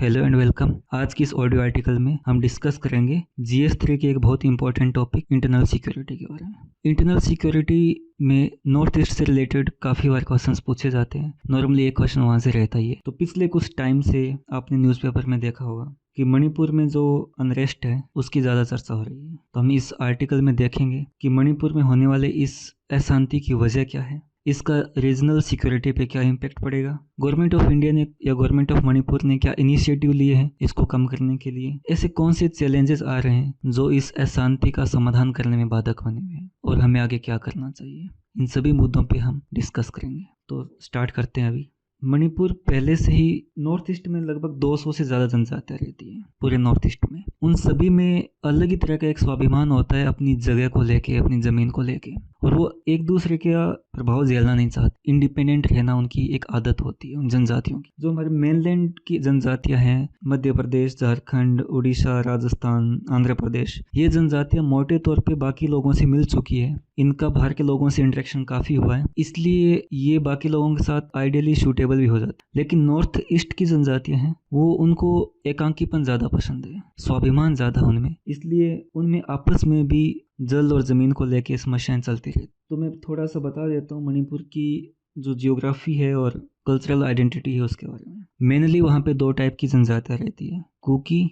Hello and welcome. आज की इस ऑडियो आर्टिकल में हम डिस्कस करेंगे GS3 के एक बहुत इंपॉर्टेंट टॉपिक इंटरनल सिक्योरिटी के बारे में। इंटरनल सिक्योरिटी में नॉर्थ ईस्ट से रिलेटेड काफ़ी बार क्वेश्चंस पूछे जाते हैं। नॉर्मली एक क्वेश्चन वहाँ से रहता ही है। तो पिछले कुछ टाइम से आपने न्यूज़पेपर में देखा होगा कि मणिपुर में जो अनरेस्ट है उसकी ज़्यादा चर्चा हो रही है। तो हम इस आर्टिकल में देखेंगे कि मणिपुर में होने वाले इस अशांति की वजह क्या है, इसका रीजनल सिक्योरिटी पे क्या इम्पैक्ट पड़ेगा, गवर्नमेंट ऑफ इंडिया ने या गवर्नमेंट ऑफ मणिपुर ने क्या इनिशिएटिव लिए हैं इसको कम करने के लिए, ऐसे कौन से चैलेंजेस आ रहे हैं जो इस अशांति का समाधान करने में बाधक बने हुए हैं और हमें आगे क्या करना चाहिए, इन सभी मुद्दों पे हम डिस्कस करेंगे। तो स्टार्ट करते हैं। अभी मणिपुर पहले से ही नॉर्थ ईस्ट में लगभग 200 से ज़्यादा जनजातियाँ रहती हैं पूरे नॉर्थ ईस्ट में। उन सभी में अलग ही तरह का एक स्वाभिमान होता है अपनी जगह को लेके, अपनी ज़मीन को लेके, और वो एक दूसरे का प्रभाव झेलना नहीं चाहते। इंडिपेंडेंट रहना उनकी एक आदत होती है उन जनजातियों की। जो हमारे मेनलैंड की जनजातियाँ हैं, मध्य प्रदेश, झारखंड, उड़ीसा, राजस्थान, आंध्र प्रदेश, ये जनजातियाँ मोटे तौर पे बाकी लोगों से मिल चुकी है। इनका बाहर के लोगों से इंटरेक्शन काफ़ी हुआ है, इसलिए ये बाकी लोगों के साथ आइडियली सूटेबल भी हो जाता है। लेकिन नॉर्थ ईस्ट की जनजातियाँ हैं वो उनको एकांकीपन ज़्यादा पसंद है, स्वाभिमान ज़्यादा उनमें, इसलिए उनमें आपस में भी जल और ज़मीन को लेके समस्याएं चलती रहती। तो मैं थोड़ा सा बता देता हूँ मणिपुर की जो जियोग्राफी है और कल्चरल आइडेंटिटी है उसके बारे में। मेनली वहाँ पे 2 टाइप की जनजातियाँ रहती है, कुकी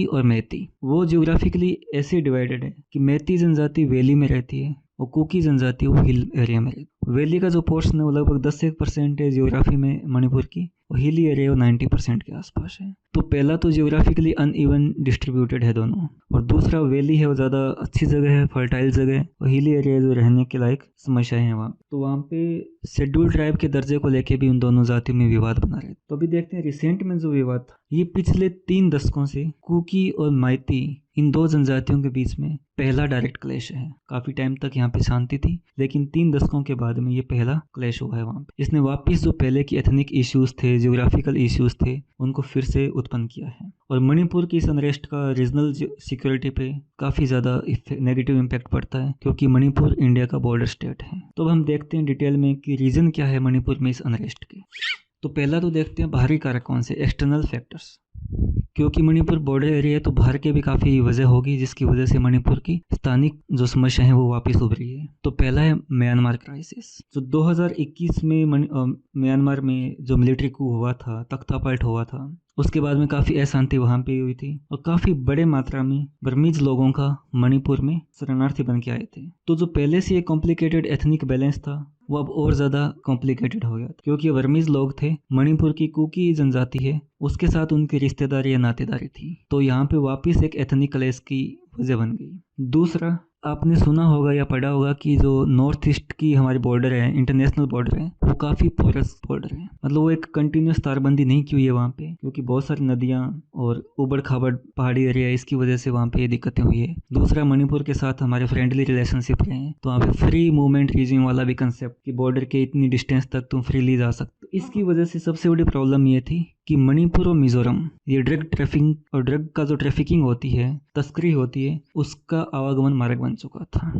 और मैती। वो जियोग्राफिकली ऐसे डिवाइडेड है कि मैती जनजाति वैली में रहती है और कुकी जनजाति वो हिल एरिया में रहती है। वैली का जो पोर्शन है वो लगभग 10% है जियोग्राफी में मणिपुर की, और हिली एरिया वो 90% के आसपास है। तो पहला तो जियोग्राफिकली अनइवन डिस्ट्रीब्यूटेड है दोनों, और दूसरा वैली है वो ज़्यादा अच्छी जगह है, फर्टाइल जगह है, और हिली एरिया जो रहने के लायक समस्याएं हैं वहाँ। तो वहाँ पे शेड्यूल्ड ट्राइब के दर्जे को लेके भी उन दोनों जातियों में विवाद बना रहे। तो अभी देखते हैं रिसेंट में जो विवाद था, ये पिछले 3 दशकों से कुकी और मैती इन 2 जनजातियों के बीच में पहला डायरेक्ट क्लैश है। काफ़ी टाइम तक यहाँ पे शांति थी, लेकिन 3 दशकों के बाद में ये पहला क्लैश हुआ है वहाँ पे। इसने वापस जो पहले की एथनिक इश्यूज थे, जियोग्राफिकल इश्यूज थे, उनको फिर से उत्पन्न किया है। और मणिपुर की इस अनरेस्ट का रीजनल सिक्योरिटी पे काफ़ी ज़्यादा नेगेटिव इम्पैक्ट पड़ता है, क्योंकि मणिपुर इंडिया का बॉर्डर स्टेट है। तो अब हम देखते हैं डिटेल में कि रीज़न क्या है मणिपुर में इस अनरेस्ट के। तो पहला तो देखते हैं बाहरी कारक कौन से, एक्सटर्नल फैक्टर्स। क्योंकि मणिपुर बॉर्डर एरिया है तो बाहर के भी काफ़ी वजह होगी जिसकी वजह से मणिपुर की स्थानिक जो समस्या है वो वापस उभरी है। तो पहला है म्यांमार क्राइसिस। जो 2021 में म्यांमार में जो मिलिट्री कू हुआ था, तख्तापलट हुआ था, उसके बाद में काफ़ी अशांति वहाँ पे हुई थी और काफ़ी बड़े मात्रा में बर्मीज लोगों का मणिपुर में शरणार्थी बन के आए थे। तो जो पहले से एक कॉम्प्लिकेटेड एथनिक बैलेंस था वो अब और ज़्यादा कॉम्प्लिकेटेड हो गया, क्योंकि बर्मीज लोग थे, मणिपुर की कुकी जनजाति है, उसके साथ उनकी रिश्तेदारी या नातेदारी थी। तो यहाँ पे वापस एक एथनिक क्लैश की वजह बन गई। दूसरा, आपने सुना होगा या पढ़ा होगा कि जो नॉर्थ ईस्ट की हमारी बॉर्डर है, इंटरनेशनल बॉर्डर है, वो काफ़ी पोरस बॉर्डर है। मतलब वो एक कंटिन्यूस तारबंदी नहीं की हुई है वहाँ पे, क्योंकि बहुत सारी नदियाँ और उबड़ खाबड़ पहाड़ी एरिया, इसकी वजह से वहाँ पे ये दिक्कतें हुई है। दूसरा, मणिपुर के साथ हमारे फ्रेंडली रिलेशनशिप रहे हैं, तो वहाँ पे फ्री मूवमेंट रीजन वाला भी कंसेप्ट कि बॉर्डर के इतनी डिस्टेंस तक तुम फ्रीली जा सकते। इसकी वजह से सबसे बड़ी प्रॉब्लम ये थी कि मणिपुर और मिजोरम, ये ड्रग ट्रैफिकिंग और ड्रग का जो ट्रैफिकिंग होती है, तस्करी होती है, उसका आवागमन मार्ग बन चुका था।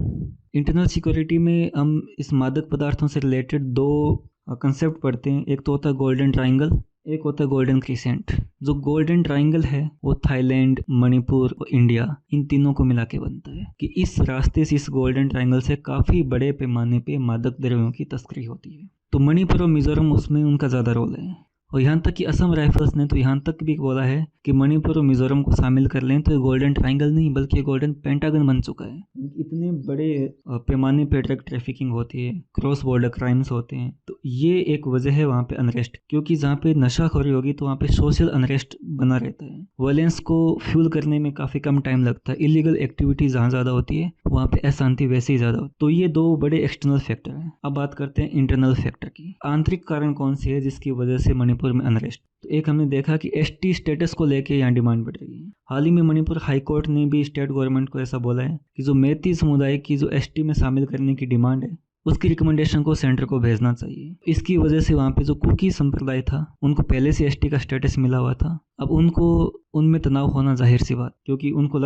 इंटरनल सिक्योरिटी में हम इस मादक पदार्थों से रिलेटेड 2 कंसेप्ट पढ़ते हैं। एक तो होता है गोल्डन ट्राइंगल, एक होता है गोल्डन क्रिसेंट। जो गोल्डन ट्राइंगल है वो थाईलैंड, मणिपुर और इंडिया, इन तीनों को मिला के बनता है कि इस रास्ते से, इस गोल्डन ट्राइंगल से काफ़ी बड़े पैमाने पे मादक द्रव्यों की तस्करी होती है। तो मणिपुर और मिजोरम उसमें उनका ज़्यादा रोल है। और यहाँ तक कि असम राइफल्स ने तो यहाँ तक भी बोला है कि मणिपुर और मिजोरम को शामिल कर लें तो ये गोल्डन ट्राइंगल नहीं बल्कि गोल्डन पेंटागन बन चुका है। इतने बड़े पैमाने पे ड्रग ट्रैफिकिंग होती है, क्रॉस बॉर्डर क्राइम्स होते हैं। तो ये एक वजह है वहाँ पे अनरेस्ट, क्योंकि जहाँ पे नशाखोरी होगी तो वहाँ पे सोशल अनरेस्ट बना रहता है। वायलेंस को फ्यूल करने में काफ़ी कम टाइम लगता है। इलीगल एक्टिविटी जहाँ ज़्यादा होती है वहाँ पे अशांति वैसे ही ज़्यादा होती है। तो ये 2 बड़े एक्सटर्नल फैक्टर हैं। अब बात करते हैं इंटरनल फैक्टर की। आंतरिक कारण कौन सी है जिसकी वजह से मणिपुर में अनरेस्ट? तो एक हमने देखा कि एसटी स्टेटस को लेके यहाँ डिमांड बढ़ रही है। हाल ही में मणिपुर हाई कोर्ट ने भी स्टेट गवर्नमेंट को ऐसा बोला है कि जो मैती समुदाय की जो एसटी में शामिल करने की डिमांड है उसकी रिकमेंडेशन को सेंटर को भेजना चाहिए। इसकी वजह से वहाँ पे जो कुकी संप्रदाय था उनको पहले से एसटी का स्टेटस मिला हुआ था, अब उनको उनमें तनाव होना जाहिर सी बात, क्योंकि उनको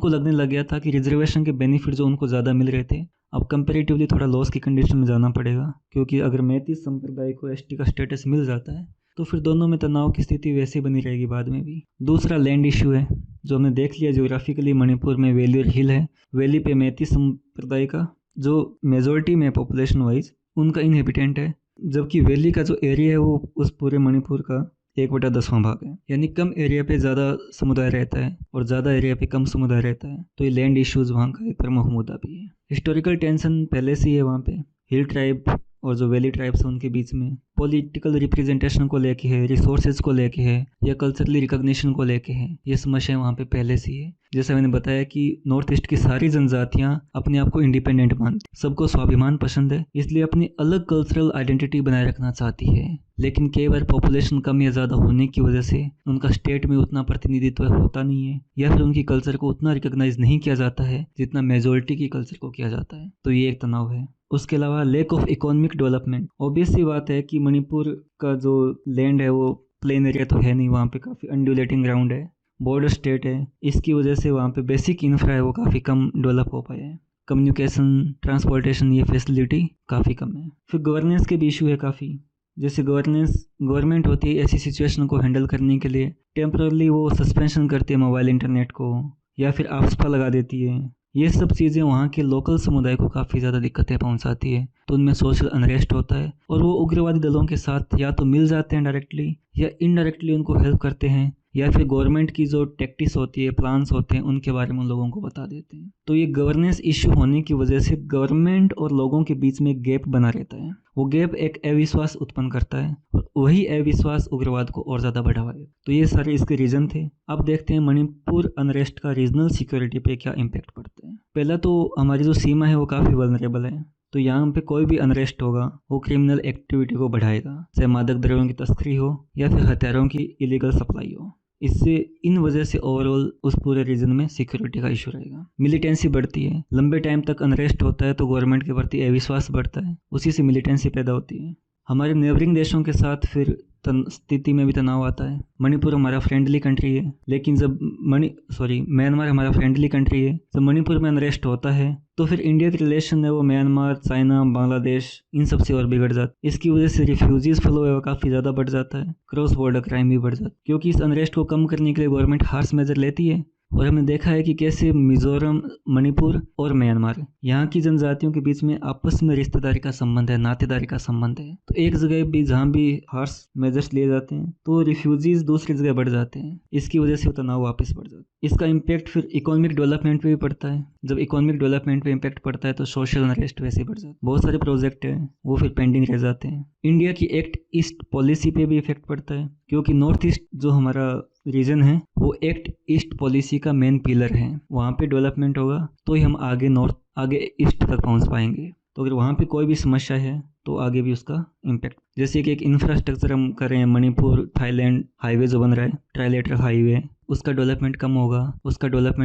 लगने लग गया था कि रिजर्वेशन के बेनिफिट जो उनको ज़्यादा मिल रहे थे अब कंपेरेटिवली थोड़ा लॉस की कंडीशन में जाना पड़ेगा, क्योंकि अगर मैती संप्रदाय को एसटी का स्टेटस मिल जाता है तो फिर दोनों में तनाव की स्थिति वैसे बनी रहेगी बाद में भी। दूसरा लैंड इशू है, जो हमने देख लिया ज्योग्राफिकली मणिपुर में वैली और हिल है। वैली पे मैती संप्रदाय का जो मेजोरिटी में पॉपुलेशन वाइज उनका इनहेबिटेंट है, जबकि वैली का जो एरिया है वो उस पूरे मणिपुर का 1/10वां भाग है, यानी कम एरिया पे ज़्यादा समुदाय रहता है और ज़्यादा एरिया पे कम समुदाय रहता है। तो ये लैंड इश्यूज वहाँ का एक प्रमुख मुद्दा भी है। हिस्टोरिकल टेंशन पहले से ही है वहाँ पे, हिल ट्राइब और जो वैली ट्राइब्स हैं उनके बीच में। पॉलिटिकल रिप्रेजेंटेशन को लेके है, रिसोर्सेज को लेके है, या कल्चरली रिकॉग्निशन को लेके है, ये समस्या वहाँ पे पहले से ही है। जैसा मैंने बताया कि नॉर्थ ईस्ट की सारी जनजातियाँ अपने आप को इंडिपेंडेंट मानती, सबको स्वाभिमान पसंद है, इसलिए अपनी अलग कल्चरल आइडेंटिटी बनाए रखना चाहती है। लेकिन कई बार पॉपुलेशन कम या ज़्यादा होने की वजह से उनका स्टेट में उतना प्रतिनिधित्व होता नहीं है, या फिर उनकी कल्चर को उतना रिकॉग्नाइज नहीं किया जाता है जितना मेजोरिटी की कल्चर को किया जाता है। तो ये एक तनाव है। उसके अलावा lack of economic development. Obvious सी बात है कि मणिपुर का जो लैंड है वो प्लेन एरिया तो है नहीं, वहाँ पे काफ़ी अनड्यूलेटिंग ग्राउंड है, बॉर्डर स्टेट है, इसकी वजह से वहाँ पे बेसिक इंफ्रा है वो काफ़ी कम डेवलप हो पाया है। कम्युनिकेशन, ट्रांसपोर्टेशन, ये फैसिलिटी काफ़ी कम है। फिर गवर्नेंस के भी इशू है काफ़ी। जैसे गवर्नमेंट होती है ऐसी सिचुएशन को हैंडल करने के लिए टेम्परली वो सस्पेंशन करती है मोबाइल इंटरनेट को, या फिर आफ्सपा लगा देती है। ये सब चीज़ें वहाँ के लोकल समुदाय को काफ़ी ज़्यादा दिक्कतें पहुँचाती है, तो उनमें सोशल अनरेस्ट होता है और वो उग्रवादी दलों के साथ या तो मिल जाते हैं डायरेक्टली या इनडायरेक्टली उनको हेल्प करते हैं, या फिर गवर्नमेंट की जो टैक्टिक्स होती है, प्लान्स होते हैं, उनके बारे में उन लोगों को बता देते हैं। तो ये गवर्नेंस इशू होने की वजह से गवर्नमेंट और लोगों के बीच में एक गैप बना रहता है। वो गैप एक अविश्वास उत्पन्न करता है और वही अविश्वास उग्रवाद को और ज़्यादा बढ़ावा देता है। तो ये सारे इसके रीज़न थे। अब देखते हैं मणिपुर अनरेस्ट का रीजनल सिक्योरिटी पे क्या इम्पैक्ट पड़ता है। पहला तो हमारी जो सीमा है वो काफ़ी वल्नरेबल है, तो यहाँ पे कोई भी अनरेस्ट होगा वो क्रिमिनल एक्टिविटी को बढ़ाएगा, चाहे मादक द्रव्यों की तस्करी हो या फिर हथियारों की इलीगल सप्लाई हो। इससे इन वजह से ओवरऑल उस पूरे रीजन में सिक्योरिटी का इशू रहेगा। मिलिटेंसी बढ़ती है, लंबे टाइम तक अनरेस्ट होता है तो गवर्नमेंट के प्रति अविश्वास बढ़ता है, उसी से मिलिटेंसी पैदा होती है। हमारे नेबरिंग देशों के साथ फिर स्थिति में भी तनाव आता है। मणिपुर हमारा फ्रेंडली कंट्री है, लेकिन जब म्यांमार हमारा फ्रेंडली कंट्री है, जब मणिपुर में अनरेस्ट होता है तो फिर इंडिया के रिलेशन है वो म्यांमार, चाइना, बांग्लादेश इन सब से और बिगड़ जाता है। इसकी वजह से रिफ्यूजीज फ्लो है वो काफ़ी ज़्यादा बढ़ जाता है, क्रॉस बॉर्डर क्राइम भी बढ़ जाता है, क्योंकि इस अनरेस्ट को कम करने के लिए गवर्नमेंट हार्श मेजर लेती है। और हमने देखा है कि कैसे मिजोरम, मणिपुर और म्यांमार, यहाँ की जनजातियों के बीच में आपस में रिश्तेदारी का संबंध है, नातेदारी का संबंध है। तो एक जगह भी जहाँ भी हार्श मेजर्स लिए जाते हैं तो रिफ्यूजीज दूसरी जगह बढ़ जाते हैं, इसकी वजह से वो तनाव वापस बढ़ जाता है। इसका इम्पैक्ट फिर इकोनॉमिक डेवलपमेंट पे भी पड़ता है। जब इकोनॉमिक डेवलपमेंट पे इम्पैक्ट पड़ता है तो सोशल अनरेस्ट वैसे बढ़ जाता है, बहुत सारे प्रोजेक्ट हैं वो फिर पेंडिंग रह जाते हैं। इंडिया की एक्ट ईस्ट पॉलिसी पे भी इफेक्ट पड़ता है, क्योंकि नॉर्थ ईस्ट जो हमारा रीजन है वो एक्ट ईस्ट पॉलिसी का मेन पिलर है। वहाँ पे डेवलपमेंट होगा तो ही हम आगे ईस्ट तक पहुँच पाएंगे। तो अगर वहाँ पे कोई भी समस्या है तो आगे भी उसका इम्पैक्ट, जैसे कि एक इंफ्रास्ट्रक्चर हम कर रहे हैं, मणिपुर थाईलैंड हाईवे जो बन रहा है, ट्राइलेटरल हाईवे, उसका डेवलपमेंट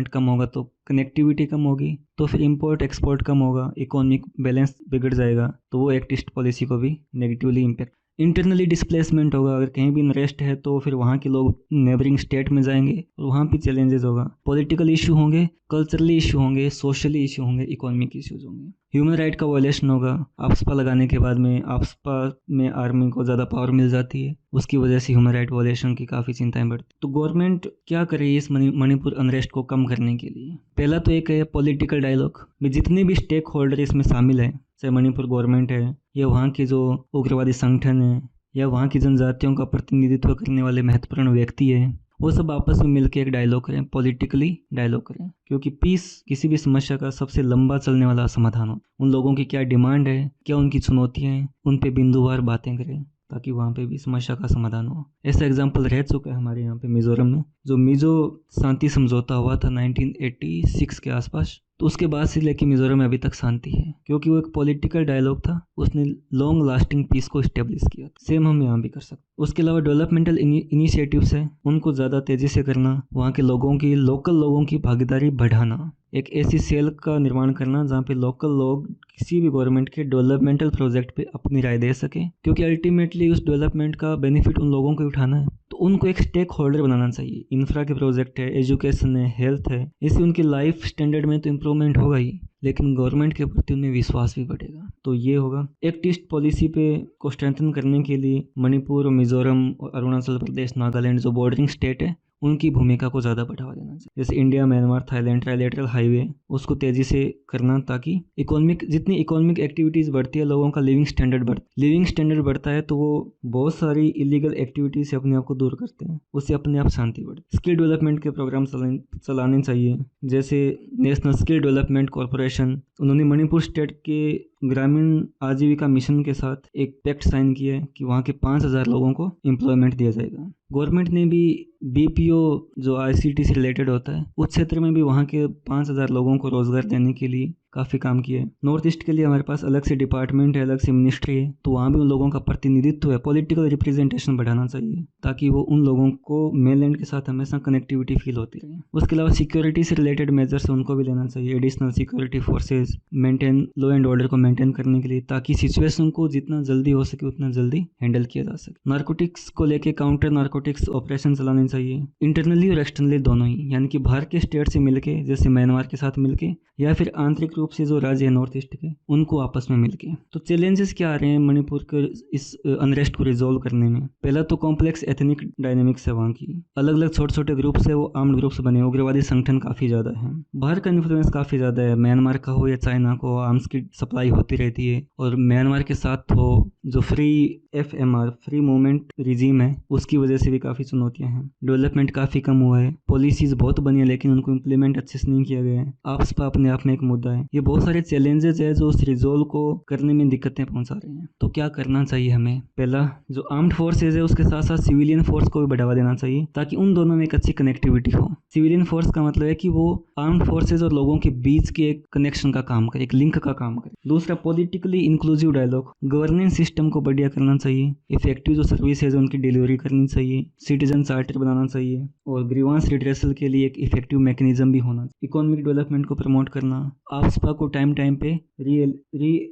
कम होगा तो कनेक्टिविटी कम होगी, तो फिर इंपोर्ट एक्सपोर्ट कम होगा, इकोनॉमिक बैलेंस बिगड़ जाएगा, तो वो एक्ट ईस्ट पॉलिसी को भी नेगेटिवली इम्पैक्ट। इंटरनली डिस्प्लेसमेंट होगा, अगर कहीं भी अनरेस्ट है तो फिर वहाँ के लोग नेबरिंग स्टेट में जाएंगे और वहाँ भी चैलेंजेस होगा, पॉलिटिकल इशू होंगे, कल्चरली इशू होंगे, सोशली इशू होंगे, इकोनॉमिक इश्यूज होंगे, ह्यूमन राइट का वायलेशन होगा। आफ्सपा लगाने के बाद में आफ्सपा में आर्मी को ज़्यादा पावर मिल जाती है, उसकी वजह से ह्यूमन राइट वायलेशन की काफ़ी चिंताएं बढ़ती। तो गवर्नमेंट क्या करे इस मणिपुर अनरेस्ट को कम करने के लिए? पहला तो एक है पॉलिटिकल डायलॉग में जितने भी स्टेक होल्डर इसमें शामिल हैं, चाहे मणिपुर गवर्नमेंट है या वहाँ के जो उग्रवादी संगठन है या वहाँ की जनजातियों का प्रतिनिधित्व करने वाले महत्वपूर्ण व्यक्ति है, वो सब आपस में मिलकर एक डायलॉग करें, पॉलिटिकली डायलॉग करें, क्योंकि पीस किसी भी समस्या का सबसे लंबा चलने वाला समाधान हो। उन लोगों की क्या डिमांड है, क्या उनकी चुनौतियाँ हैं, उन पे बिंदुवार बातें करें ताकि वहाँ पे भी समस्या का समाधान हो। ऐसा एग्जाम्पल रह चुका है हमारे यहाँ पे मिजोरम में, जो मिजो शांति समझौता हुआ था 1986 के आसपास, तो उसके बाद से लेके मिजोरम में अभी तक शांति है, क्योंकि वो एक पॉलिटिकल डायलॉग था, उसने लॉन्ग लास्टिंग पीस को इस्टेब्लिश किया। सेम हम यहाँ भी कर सकते। उसके अलावा डेवलपमेंटल इनिशिएटिव्स है, उनको ज़्यादा तेज़ी से करना, वहाँ के लोगों की, लोकल लोगों की भागीदारी बढ़ाना, एक ऐसी सेल का निर्माण करना जहाँ पे लोकल लोग किसी भी गवर्नमेंट के डेवलपमेंटल प्रोजेक्ट पे अपनी राय दे सके, क्योंकि अल्टीमेटली उस डेवलपमेंट का बेनिफिट उन लोगों को उठाना है। तो उनको एक स्टेक होल्डर बनाना चाहिए। इंफ्रा के प्रोजेक्ट है, एजुकेशन है, हेल्थ है, इससे उनकी लाइफ स्टैंडर्ड में तो इम्प्रूवमेंट होगा ही, लेकिन गवर्नमेंट के प्रति उनमें विश्वास भी बढ़ेगा। तो ये होगा एक्ट ईस्ट पॉलिसी पे को स्ट्रेंथन करने के लिए मणिपुर, मिजोरम और अरुणाचल प्रदेश, नागालैंड जो बॉर्डरिंग स्टेट है उनकी भूमिका को ज़्यादा बढ़ावा देना चाहिए। जैसे India, Myanmar, Thailand trilateral highway उसको तेज़ी से करना, ताकि जितनी इकोनॉमिक एक्टिविटीज़ बढ़ती है लोगों का लिविंग स्टैंडर्ड बढ़ता है, तो वो बहुत सारी इलीगल एक्टिविटीज से अपने आप को दूर करते हैं, उससे अपने आप शांति बढ़ती है। स्किल डेवलपमेंट के प्रोग्राम चलाने चाहिए, जैसे नेशनल स्किल डेवलपमेंट कॉरपोरेशन, उन्होंने मणिपुर स्टेट के ग्रामीण आजीविका मिशन के साथ एक पैक्ट साइन किया है कि वहाँ के 5,000 लोगों को एम्प्लॉयमेंट दिया जाएगा। गवर्नमेंट ने भी बीपीओ जो आईसीटी से रिलेटेड होता है उस क्षेत्र में भी वहाँ के 5,000 लोगों को रोजगार देने के लिए काफ़ी काम किया है। नॉर्थ ईस्ट के लिए हमारे पास अलग से डिपार्टमेंट है, अलग से मिनिस्ट्री है, तो वहाँ भी उन लोगों का प्रतिनिधित्व है, पॉलिटिकल रिप्रेजेंटेशन बढ़ाना चाहिए ताकि वो उन लोगों को मेनलैंड के साथ हमेशा कनेक्टिविटी फील होती रहे। उसके अलावा सिक्योरिटी से रिलेटेड मेजर्स उनको भी लेना चाहिए, additional security forces maintain, law and order को मेंटेन करने के लिए, ताकि सिचुएशन को जितना जल्दी हो सके उतना जल्दी हैंडल किया जा सके। नार्कोटिक्स को लेके काउंटर नार्कोटिक्स ऑपरेशन चलाने चाहिए, इंटरनली और एक्सटर्नली दोनों ही, यानी कि बाहर के स्टेट से मिलके, जैसे म्यांमार के साथ मिलके, या फिर आंतरिक रूप से जो राज्य है नॉर्थ ईस्ट के उनको आपस में मिलके। तो चैलेंजेस क्या आ रहे हैं मणिपुर के इस अनरेस्ट को रिजोल्व करने में? पहला तो कॉम्प्लेक्स एथनिक डायनेमिक्स है वहाँ की, अलग अलग छोटे छोटे ग्रुप्स है, वो आर्म्ड ग्रुप्स बने, उग्रवादी संगठन काफ़ी ज़्यादा है, बाहर का इन्फ्लुएंस काफ़ी ज़्यादा है, म्यांमार का हो या चाइना को आर्म्स की सप्लाई होती रहती है। और म्यांमार के साथ हो जो फ्री मूवमेंट रिजीम है उसकी वजह से भी काफ़ी चुनौतियाँ हैं। डेवलपमेंट काफ़ी कम हुआ है, पॉलिसीज़ बहुत बनी है लेकिन उनको इम्प्लीमेंट अच्छे से नहीं किया गया है, आपस अपने आप में एक मुद्दा है। ये बहुत सारे चैलेंजेस है जो उस रिजोल्व को करने में दिक्कतें पहुंचा रहे हैं। तो क्या करना चाहिए हमें? पहला, जो आर्म्ड फोर्सेज है उसके साथ साथ सिविलियन फोर्स को भी बढ़ावा देना चाहिए ताकि उन दोनों में एक अच्छी कनेक्टिविटी हो। सिविलियन फोर्स का मतलब है कि वो आर्म्ड फोर्सेज और लोगों के बीच के एक कनेक्शन का काम करे, एक लिंक का काम करे। दूसरा, politically inclusive dialogue, governance system को बढ़िया करना चाहिए, इफेक्टिव जो सर्विस है उनकी डिलीवरी करनी चाहिए, सिटीजन चार्टर बनाना चाहिए और ग्रीवांस रिड्रेसल के लिए एक इफेक्टिव मैकेनिज्म भी होना। इकोनॉमिक डेवलपमेंट को प्रमोट करना, आफ्सपा को टाइम पे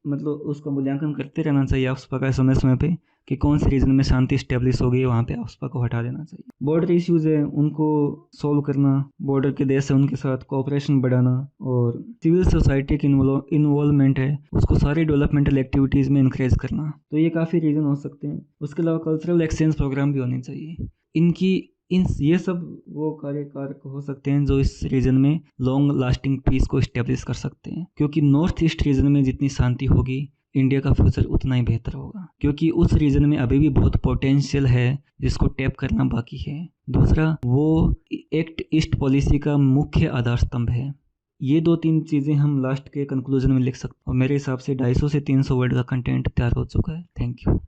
मतलब उसका मूल्यांकन करते रहना चाहिए आफ्सपा का समय समय पे कि कौन से रीजन में शांति स्टेब्लिश हो गई है, वहाँ पे आफ्सपा को हटा देना चाहिए। बॉर्डर इश्यूज है उनको सॉल्व करना, बॉर्डर के देश है उनके साथ कोऑपरेशन बढ़ाना और सिविल सोसाइटी की इन्वॉल्वमेंट है उसको सारी डेवलपमेंटल एक्टिविटीज़ में इंकरेज करना। तो ये काफ़ी रीजन हो सकते हैं। उसके अलावा कल्चरल एक्सचेंज प्रोग्राम भी होने चाहिए। ये सब वो कार्यकारक हो सकते हैं जो इस रीजन में लॉन्ग लास्टिंग पीस को इस्टेब्लिश कर सकते हैं, क्योंकि नॉर्थ ईस्ट रीजन में जितनी शांति होगी इंडिया का फ्यूचर उतना ही बेहतर होगा, क्योंकि उस रीजन में अभी भी बहुत पोटेंशियल है जिसको टैप करना बाकी है। दूसरा, वो एक्ट ईस्ट पॉलिसी का मुख्य आधार स्तंभ है। ये 2-3 चीज़ें हम लास्ट के कंक्लूजन में लिख सकते हैं और मेरे हिसाब से 250 से 300 वर्ड का कंटेंट तैयार हो चुका है। Thank you.